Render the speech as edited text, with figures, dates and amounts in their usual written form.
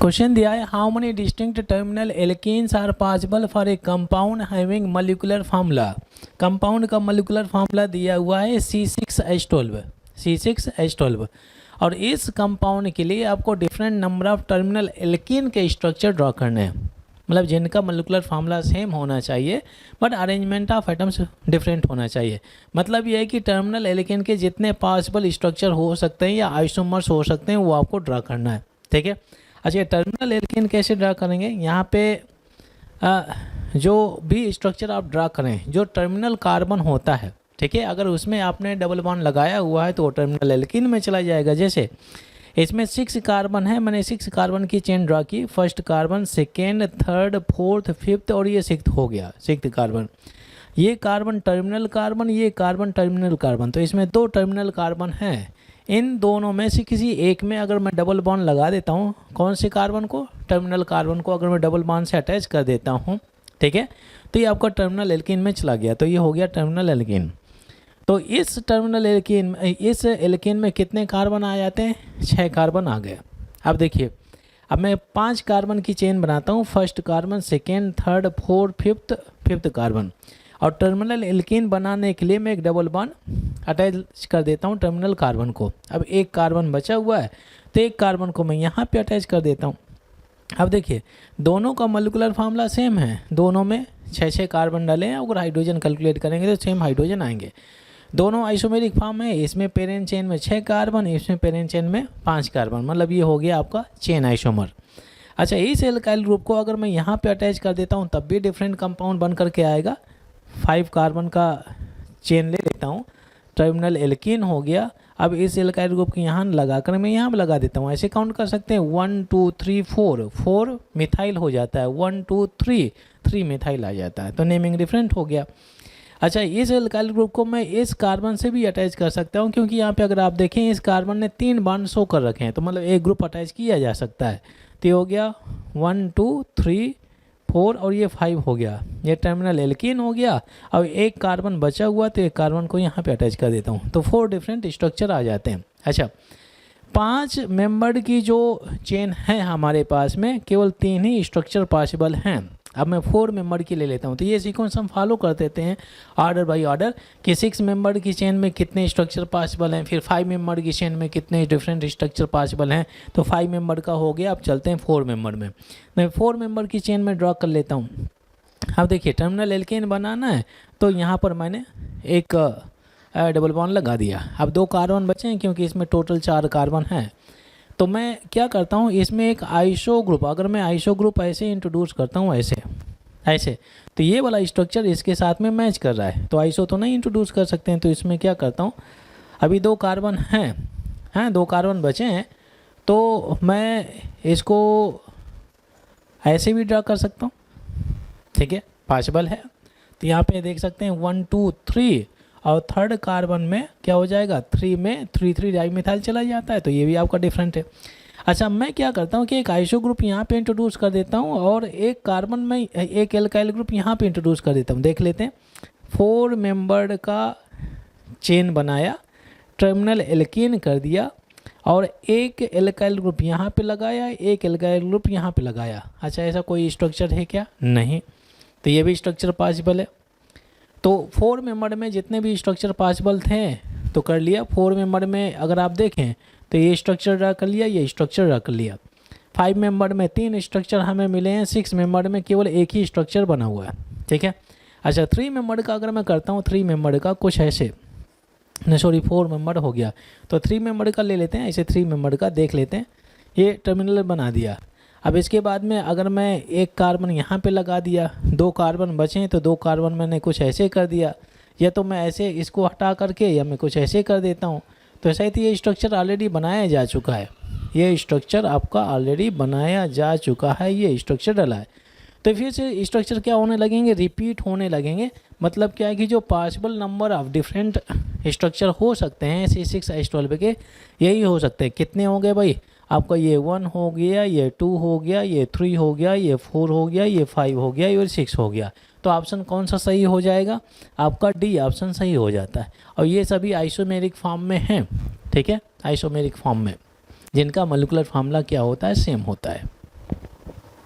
Question दिया है how many distinct terminal alkenes are possible for a compound having molecular formula. Compound का molecular formula दिया हुआ है C6H12 और इस कंपाउंड के लिए आपको different number of terminal alkene के स्ट्रक्चर ड्रॉ करने हैं, मतलब जिनका मॉलिक्यूलर फार्मूला सेम होना चाहिए but arrangement of atoms different होना चाहिए। मतलब ये है कि टर्मिनल एल्कीन के जितने पॉसिबल स्ट्रक्चर हो सकते हैं या आइसोमर्स हो सकते हैं वो आपको ड्रा करना है, ठीक है। अच्छा, टर्मिनल एल्कीन कैसे ड्रा करेंगे? यहाँ पे जो भी स्ट्रक्चर आप ड्रा करें, जो टर्मिनल कार्बन होता है, ठीक है, अगर उसमें आपने डबल बॉन्ड लगाया हुआ है तो वो टर्मिनल एल्कीन में चला जाएगा। जैसे इसमें 6 कार्बन है, मैंने 6 कार्बन की चेन ड्रा की, first carbon, second, third, fourth, fifth और ये सिक्स्थ हो गया, 6 कार्बन। ये कार्बन टर्मिनल कार्बन, ये कार्बन टर्मिनल कार्बन, तो इसमें 2 टर्मिनल कार्बन हैं। इन दोनों में से किसी एक में अगर मैं डबल बॉन्ड लगा देता हूँ, कौन से कार्बन को? टर्मिनल कार्बन को अगर मैं डबल बॉन्ड से अटैच कर देता हूँ, ठीक है, तो ये आपका टर्मिनल एल्कीन में चला गया, तो ये हो गया टर्मिनल एल्कीन। तो इस टर्मिनल एल्कीन, इस एल्कीन में कितने कार्बन आ जाते हैं? 6 कार्बन आ गए। अब देखिए, अब मैं 5 कार्बन की चेन बनाता हूँ, first carbon, second, third, fourth, fifth carbon, और टर्मिनल एल्कीन बनाने के लिए मैं एक डबल बॉन्ड अटैच कर देता हूँ टर्मिनल कार्बन को। अब एक कार्बन बचा हुआ है तो एक कार्बन को मैं यहाँ पे अटैच कर देता हूँ। अब देखिए, दोनों का मॉलिक्यूलर फार्मूला सेम है, दोनों में 6 कार्बन डाले हैं, अगर हाइड्रोजन कैलकुलेट करेंगे तो सेम हाइड्रोजन आएंगे। दोनों आइसोमेरिक फॉर्म है, इसमें पेरेंट चेन में 6 कार्बन, इसमें पेरेंट चेन में 5 कार्बन, मतलब ये हो गया आपका चेन आइसोमर। अच्छा, इस एल्काइल ग्रुप को अगर मैं यहाँ पे अटैच कर देता हूँ तब भी डिफरेंट कंपाउंड बन करके आएगा। 5 कार्बन का चेन ले लेता हूँ, टर्मिनल एल्कीन हो गया। अब इस एल्काइल ग्रुप को यहाँ लगा कर मैं यहाँ लगा देता हूँ, ऐसे काउंट कर सकते हैं 1 2 3 4 मिथाइल हो जाता है, 1 2 3 मिथाइल आ जाता है, तो नेमिंग डिफरेंट हो गया। अच्छा, इस एल्काइल ग्रुप को मैं इस कार्बन से भी अटैच कर सकता हूँ, क्योंकि यहाँ पे अगर आप देखें इस कार्बन ने 3 बॉन्ड शो कर रखे हैं, तो मतलब एक ग्रुप अटैच किया जा सकता है। तो ये हो गया 1 2 3 4 और ये 5 हो गया, ये टर्मिनल एल्कीन हो गया। अब एक कार्बन बचा हुआ तो एक कार्बन को यहाँ पे अटैच कर देता हूँ, तो 4 डिफरेंट स्ट्रक्चर आ जाते हैं। अच्छा, 5 मेंबर्ड की जो चेन है हमारे पास में केवल 3 ही स्ट्रक्चर पॉसिबल हैं। अब मैं 4 मेंबर की ले लेता हूँ, तो ये सीक्वेंस हम फॉलो कर देते हैं ऑर्डर बाय ऑर्डर कि 6 मेंबर की चेन में कितने स्ट्रक्चर पॉसिबल हैं, फिर 5 मेंबर की चेन में कितने डिफरेंट स्ट्रक्चर पॉसिबल हैं। तो 5 मेंबर का हो गया, अब चलते हैं 4 मेंबर में। मैं 4 मेंबर की चेन में ड्रॉ कर लेता हूँ। अब देखिए, टर्मिनल एल्कीन बनाना है तो यहाँ पर मैंने एक डबल बॉन्ड लगा दिया। अब 2 कार्बन बचे हैं क्योंकि इसमें टोटल 4 कार्बन है, तो मैं क्या करता हूँ, इसमें एक आइसो ग्रुप, अगर मैं आइसो ग्रुप ऐसे इंट्रोड्यूस करता हूँ ऐसे, तो ये वाला स्ट्रक्चर इसके साथ में मैच कर रहा है, तो आइसो तो नहीं इंट्रोड्यूस कर सकते हैं। तो इसमें क्या करता हूँ, अभी 2 कार्बन हैं 2 कार्बन बचे हैं, तो मैं इसको ऐसे भी ड्रा कर सकता हूँ, ठीक है, पॉसिबल है। तो यहाँ पे देख सकते हैं 1 2 3 और थर्ड कार्बन में क्या हो जाएगा, 3 में 3 डाइमिथाइल चला जाता है, तो ये भी आपका डिफरेंट है। अच्छा, मैं क्या करता हूँ कि एक आइसो ग्रुप यहाँ पे इंट्रोड्यूस कर देता हूँ और एक कार्बन में एक एल्काइल ग्रुप यहाँ पे इंट्रोड्यूस कर देता हूँ। देख लेते हैं, 4 मेंबर्ड का चेन बनाया, टर्मिनल एल्कीन कर दिया और एक एल्काइल ग्रुप यहाँ पे लगाया, एक एल्काइल ग्रुप यहाँ पे लगाया। अच्छा, ऐसा कोई स्ट्रक्चर है क्या? नहीं, तो ये भी स्ट्रक्चर पॉसिबल है। तो 4 मेंबर में जितने भी स्ट्रक्चर पॉसिबल थे तो कर लिया। 4 मेंबर में अगर आप देखें तो ये स्ट्रक्चर ड्रा कर लिया, ये स्ट्रक्चर ड्रा कर लिया। 5 मेंबर में 3 स्ट्रक्चर हमें मिले हैं, 6 मेंबर में केवल एक ही स्ट्रक्चर बना हुआ है, ठीक है। अच्छा, 3 मेंबर का अगर मैं करता हूँ, 3 मेंबर का कुछ ऐसे, नहीं सॉरी 4 मेंबर हो गया, तो 3 मेंबर का ले लेते हैं, ऐसे 3 मेंबर का देख लेते हैं, ये टर्मिनल बना दिया। अब इसके बाद में अगर मैं एक कार्बन यहाँ पे लगा दिया, 2 कार्बन बचे तो 2 कार्बन मैंने कुछ ऐसे कर दिया, या तो मैं ऐसे इसको हटा करके या मैं कुछ ऐसे कर देता हूँ। तो ऐसा ही तो ये स्ट्रक्चर ऑलरेडी बनाया जा चुका है, ये स्ट्रक्चर आपका ऑलरेडी बनाया जा चुका है, ये स्ट्रक्चर डला है। तो फिर से स्ट्रक्चर क्या होने लगेंगे, रिपीट होने लगेंगे। मतलब क्या है कि जो possible number of different structure हो सकते हैं C6H12 के, यही हो सकते हैं। कितने हो गए भाई आपका, ये 1 हो गया, ये 2 हो गया, ये 3 हो गया, ये 4 हो गया, ये 5 हो गया, ये 6 हो गया। तो ऑप्शन कौन सा सही हो जाएगा, आपका डी ऑप्शन सही हो जाता है। और ये सभी आइसोमेरिक फॉर्म में हैं, ठीक है, आइसोमेरिक फॉर्म में, जिनका मॉलिक्यूलर फार्मूला क्या होता है, सेम होता है।